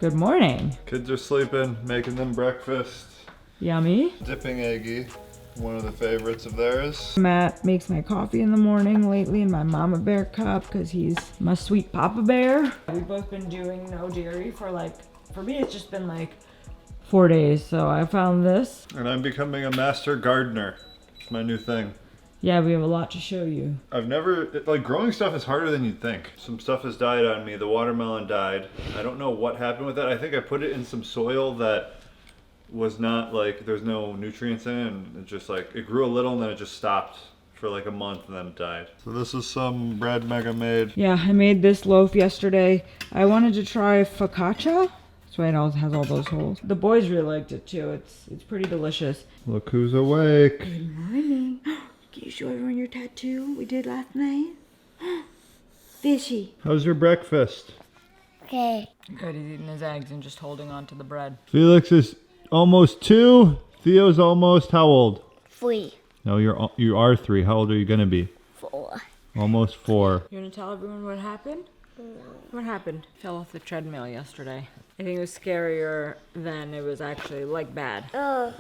Good morning. Kids are sleeping, making them breakfast. Yummy. Dipping eggy, one of the favorites of theirs. Matt makes my coffee in the morning lately in my mama bear cup because he's my sweet papa bear. We've both been doing no dairy for me it's just been like 4 days. So I found this. And I'm becoming a master gardener. It's my new thing. Yeah, we have a lot to show you. I've never, growing stuff is harder than you'd think. Some stuff has died on me. The watermelon died. I don't know what happened with that. I think I put it in some soil that was not there's no nutrients in it, and it just it grew a little and then it just stopped for a month and then it died. So this is some bread Mega made. Yeah, I made this loaf yesterday. I wanted to try focaccia. That's why it has all those holes. The boys really liked it too. It's pretty delicious. Look who's awake. Good morning. Can you show everyone your tattoo we did last night? Fishy. How's your breakfast? Okay. Good, he's eating his eggs and just holding on to the bread. Felix is almost 2. Theo's almost how old? 3. No, you are 3. How old are you gonna be? 4. Almost 4. You want to tell everyone what happened? What happened? Fell off the treadmill yesterday. I think it was scarier than it was actually bad. Oh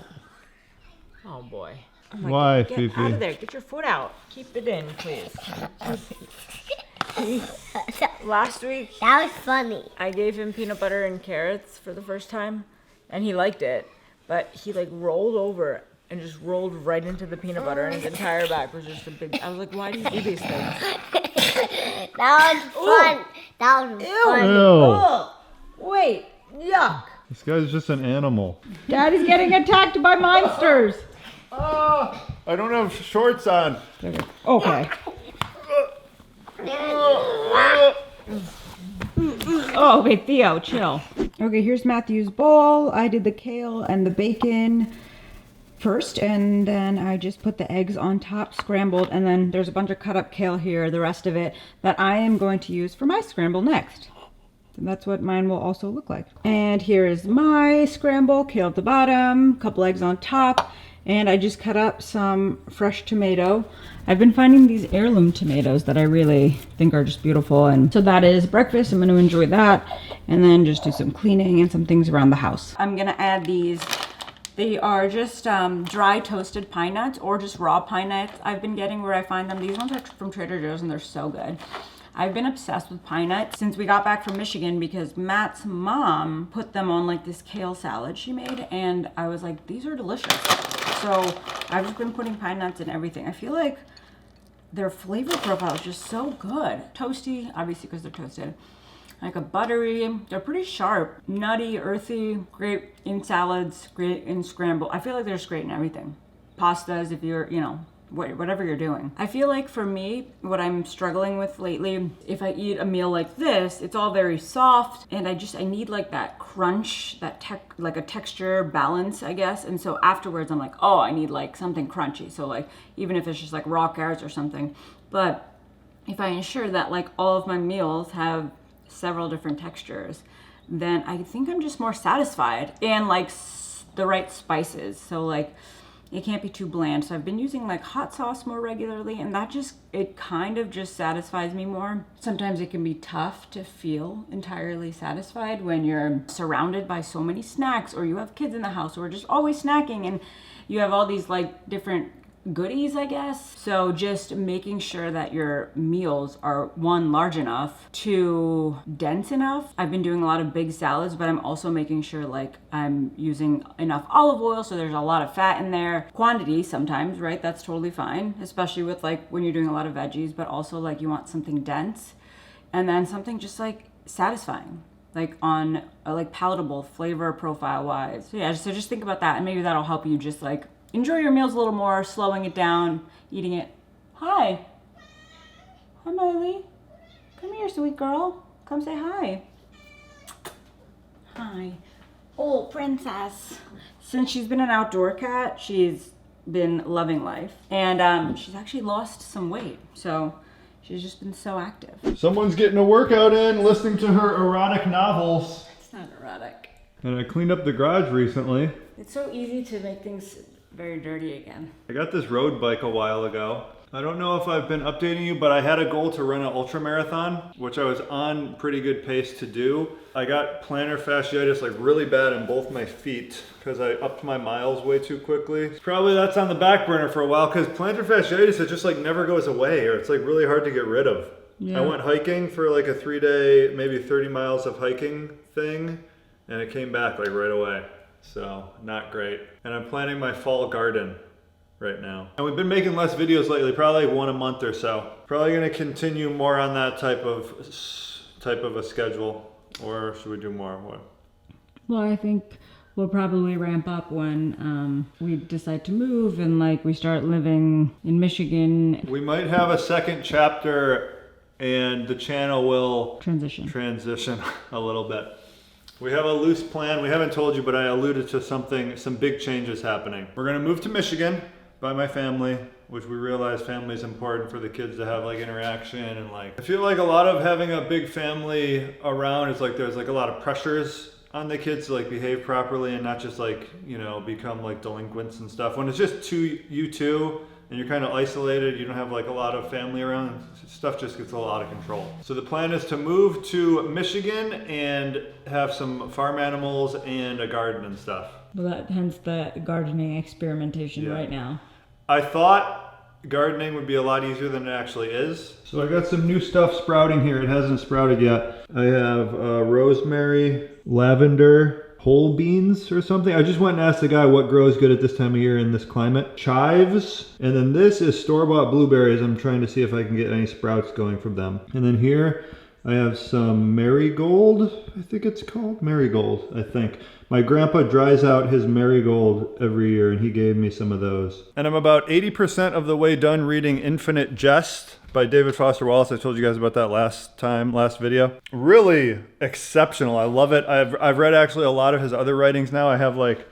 boy. Oh my Why, God. Get Fifi? out of there. Get your foot out. Keep it in, please. Last week, That was funny. I gave him peanut butter and carrots for the first time, and he liked it. But he rolled over and just rolled right into the peanut butter, and his entire back was just a big. I was like, why do you do these things? That was fun. That was fun. Ew. Oh, wait, yuck. This guy's just an animal. Daddy's getting attacked by monsters. Oh, I don't have shorts on. Okay. Oh, okay, Theo, chill. Okay, here's Matthew's bowl. I did the kale and the bacon first, and then I just put the eggs on top, scrambled, and then there's a bunch of cut up kale here, the rest of it, that I am going to use for my scramble next. And that's what mine will also look like. And here is my scramble, kale at the bottom, couple eggs on top, and I just cut up some fresh tomato. I've been finding these heirloom tomatoes that I really think are just beautiful, and so that is breakfast. I'm going to enjoy that, and then just do some cleaning and some things around the house. I'm going to add these. They are just dry toasted pine nuts or just raw pine nuts I've been getting where I find them. These ones are from Trader Joe's and they're so good. I've been obsessed with pine nuts since we got back from Michigan because Matt's mom put them on this kale salad she made, and I was like, these are delicious. So I've just been putting pine nuts in everything. I feel like their flavor profile is just so good. Toasty, obviously because they're toasted. A buttery, they're pretty sharp, nutty, earthy, great in salads, great in scramble. I feel like they're just great in everything. Pastas, if you're, whatever you're doing. I feel like for me, what I'm struggling with lately, if I eat a meal like this, it's all very soft, and I need that crunch, a texture balance, I guess. And so afterwards, I'm like, oh, I need something crunchy. So even if it's just raw carrots or something. But if I ensure that all of my meals have several different textures, then I think I'm just more satisfied, and the right spices. So it can't be too bland. So I've been using hot sauce more regularly, and it kind of just satisfies me more. Sometimes it can be tough to feel entirely satisfied when you're surrounded by so many snacks, or you have kids in the house who are just always snacking, and you have all these different goodies, I guess. So just making sure that your meals are 1, large enough, 2, dense enough. I've been doing a lot of big salads, but I'm also making sure I'm using enough olive oil so there's a lot of fat in there. Quantity sometimes, right? That's totally fine, especially with when you're doing a lot of veggies, but also you want something dense, and then something just satisfying, on palatable flavor profile wise. So yeah, so just think about that, and maybe that'll help you just enjoy your meals a little more, slowing it down, eating it. Hi. Hi, Miley. Come here, sweet girl. Come say hi. Hi. Oh, princess. Since she's been an outdoor cat, she's been loving life. And she's actually lost some weight. So she's just been so active. Someone's getting a workout in, listening to her erotic novels. It's not erotic. And I cleaned up the garage recently. It's so easy to make things very dirty again. I got this road bike a while ago. I don't know if I've been updating you, but I had a goal to run an ultra marathon, which I was on pretty good pace to do. I got plantar fasciitis like really bad in both my feet because I upped my miles way too quickly. Probably that's on the back burner for a while because plantar fasciitis, it just like never goes away, or it's like really hard to get rid of. Yeah. I went hiking for like a 3-day, maybe 30 miles of hiking thing, and it came back like right away. So not great. And I'm planning my fall garden right now. And we've been making less videos lately, probably one a month or so. Probably gonna continue more on that type of a schedule. Or should we do more? What? Well, I think we'll probably ramp up when we decide to move and like we start living in Michigan. We might have a second chapter and the channel will transition a little bit. We have a loose plan. We haven't told you, but I alluded to some big changes happening. We're gonna move to Michigan by my family, which we realize family is important for the kids to have like interaction and like, I feel like a lot of having a big family around is like, there's like a lot of pressures on the kids to like behave properly and not just like, you know, become like delinquents and stuff. When it's just you two and you're kind of isolated, you don't have like a lot of family around, stuff just gets a lot out of control. So the plan is to move to Michigan and have some farm animals and a garden and stuff. Well, hence the gardening experimentation right now. I thought gardening would be a lot easier than it actually is. So I got some new stuff sprouting here. It hasn't sprouted yet. I have rosemary, lavender, whole beans or something. I just went and asked the guy what grows good at this time of year in this climate. Chives. And then this is store-bought blueberries. I'm trying to see if I can get any sprouts going from them. And then here I have some marigold. I think it's called marigold, I think. My grandpa dries out his marigold every year and he gave me some of those. And I'm about 80% of the way done reading Infinite Jest by David Foster Wallace. I told you guys about that last video. Really exceptional. I love it. I've read actually a lot of his other writings now. I have like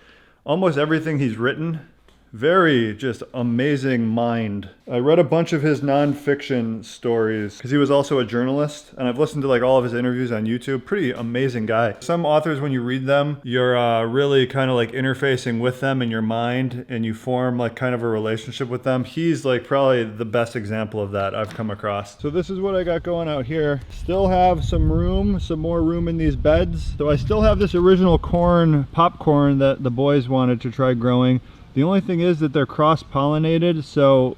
almost everything he's written. Very just amazing mind. I read a bunch of his nonfiction stories because he was also a journalist, and I've listened to like all of his interviews on YouTube. Pretty amazing guy. Some authors, when you read them, you're really kind of like interfacing with them in your mind and you form like kind of a relationship with them. He's like probably the best example of that I've come across. So this is what I got going out here. Still have some more room in these beds. So I still have this original popcorn that the boys wanted to try growing. The only thing is that they're cross-pollinated, so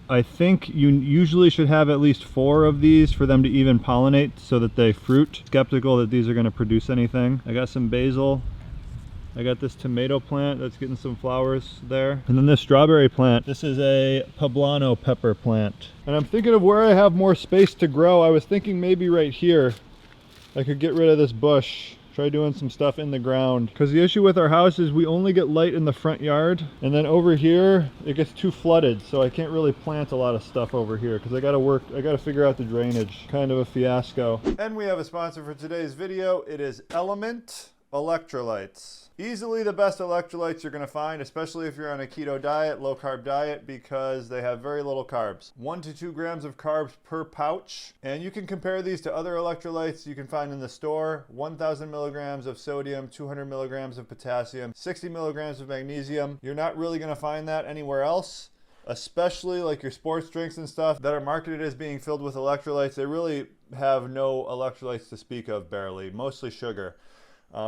I think you usually should have at least 4 of these for them to even pollinate so that they fruit. Skeptical that these are going to produce anything. I got some basil. I got this tomato plant that's getting some flowers there. And then this strawberry plant. This is a poblano pepper plant. And I'm thinking of where I have more space to grow. I was thinking maybe right here I could get rid of this bush. Try doing some stuff in the ground. Because the issue with our house is we only get light in the front yard. And then over here, it gets too flooded. So I can't really plant a lot of stuff over here because I gotta figure out the drainage. Kind of a fiasco. And we have a sponsor for today's video. It is Element Electrolytes. Easily the best electrolytes you're gonna find, especially if you're on a keto diet, low carb diet, because they have very little carbs. 1 to 2 grams of carbs per pouch. And you can compare these to other electrolytes you can find in the store. 1,000 milligrams of sodium, 200 milligrams of potassium, 60 milligrams of magnesium. You're not really gonna find that anywhere else, especially like your sports drinks and stuff that are marketed as being filled with electrolytes. They really have no electrolytes to speak of, barely, mostly sugar.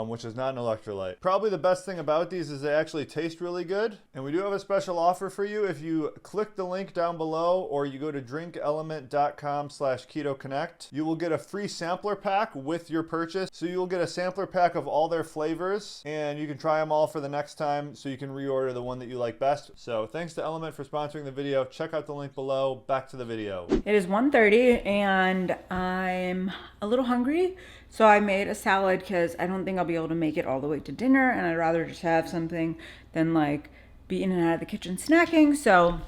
Which is not an electrolyte. Probably the best thing about these is they actually taste really good. And we do have a special offer for you. If you click the link down below or you go to drinkelement.com/KetoConnect, you will get a free sampler pack with your purchase. So you'll get a sampler pack of all their flavors and you can try them all for the next time so you can reorder the one that you like best. So thanks to Element for sponsoring the video. Check out the link below. Back to the video. It is 1:30 and I'm a little hungry. So I made a salad because I don't think I'll be able to make it all the way to dinner, and I'd rather just have something than like be in and out of the kitchen snacking. So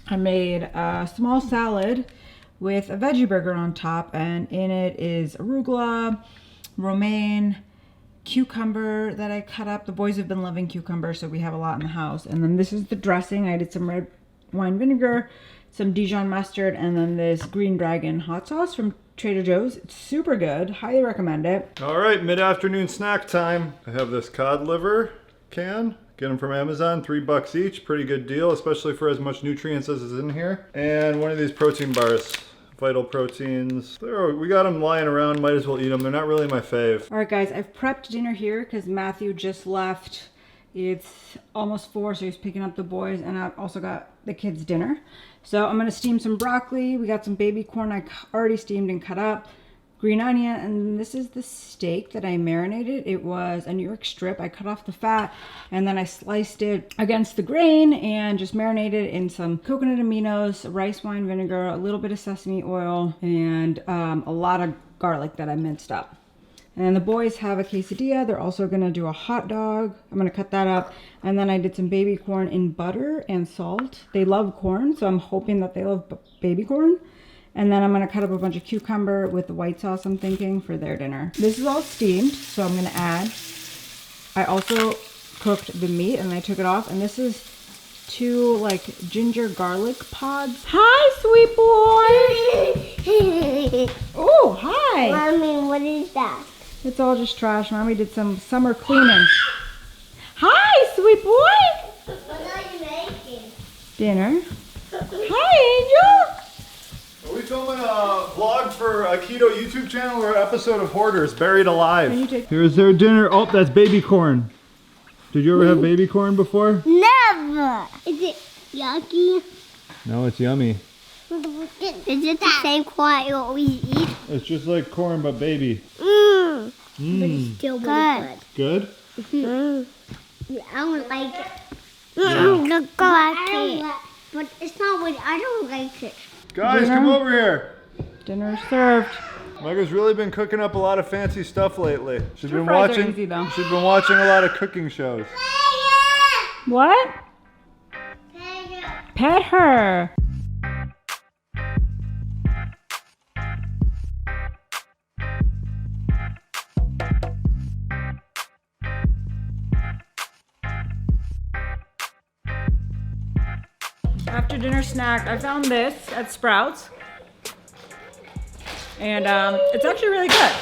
I made a small salad with a veggie burger on top, and in it is arugula, romaine, cucumber that I cut up. The boys have been loving cucumber, so we have a lot in the house. And then this is the dressing. I did some red wine vinegar, some Dijon mustard, and then this Green Dragon hot sauce from Trader Joe's. It's super good. Highly recommend it. All right, mid-afternoon snack time. I have this cod liver can, Get them from Amazon, $3 each. Pretty good deal, especially for as much nutrients as is in here. And one of these protein bars. Vital Proteins. We got them lying around, might as well eat them. They're not really my fave. All right, guys, I've prepped dinner here because Matthew just left. It's almost 4, so he's picking up the boys, and I've also got the kids' dinner. So I'm gonna steam some broccoli. We got some baby corn I already steamed and cut up. Green onion, and this is the steak that I marinated. It was a New York strip. I cut off the fat and then I sliced it against the grain and just marinated in some coconut aminos, rice wine vinegar, a little bit of sesame oil, and a lot of garlic that I minced up. And the boys have a quesadilla. They're also gonna do a hot dog. I'm gonna cut that up. And then I did some baby corn in butter and salt. They love corn, so I'm hoping that they love baby corn. And then I'm gonna cut up a bunch of cucumber with the white sauce, I'm thinking, for their dinner. This is all steamed, so I'm gonna add. I also cooked the meat and I took it off, and this is 2 like ginger garlic pods. Hi, sweet boy. Oh, hi. Mommy, what is that? It's all just trash. Mommy did some summer cleaning. Hi, sweet boy. What are you making? Dinner. Hi, Angel. Are we filming a vlog for a keto YouTube channel or an episode of Hoarders Buried Alive? Can you take- Here's their dinner. Oh, that's baby corn. Did you ever have baby corn before? Never. Is it yucky? No, it's yummy. Is it the same corn you always eat? It's just like corn, but baby. Mmm. Mmm. Still good. Good? I don't like it. Look like it. But it's not what I don't like it. Guys, Dinner? come over here. Dinner served. Mega's really been cooking up a lot of fancy stuff lately. She's been fries are watching. easy, though. She's been watching a lot of cooking shows. What? Pet her. After dinner snack, I found this at Sprouts. And it's actually really good.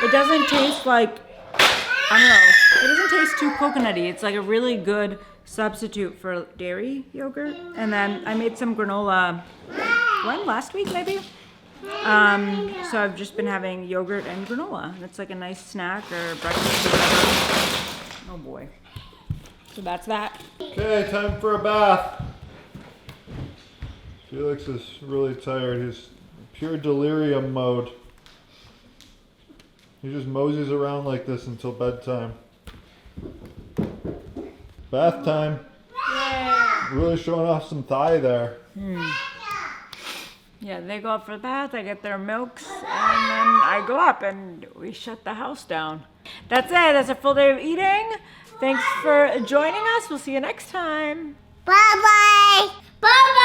It doesn't taste like, I don't know, it doesn't taste too coconutty. It's like a really good substitute for dairy yogurt. And then I made some granola, last week maybe? So I've just been having yogurt and granola. And it's like a nice snack or breakfast or whatever. Oh boy. So that's that. Okay, time for a bath. Felix is really tired. He's pure delirium mode. He just moseys around like this until bedtime. Bath time. Really showing off some thigh there. Yeah, they go up for the bath, I get their milks, and then I go up and we shut the house down. That's it, that's a full day of eating. Thanks for joining us. We'll see you next time. Bye-bye. Bye-bye.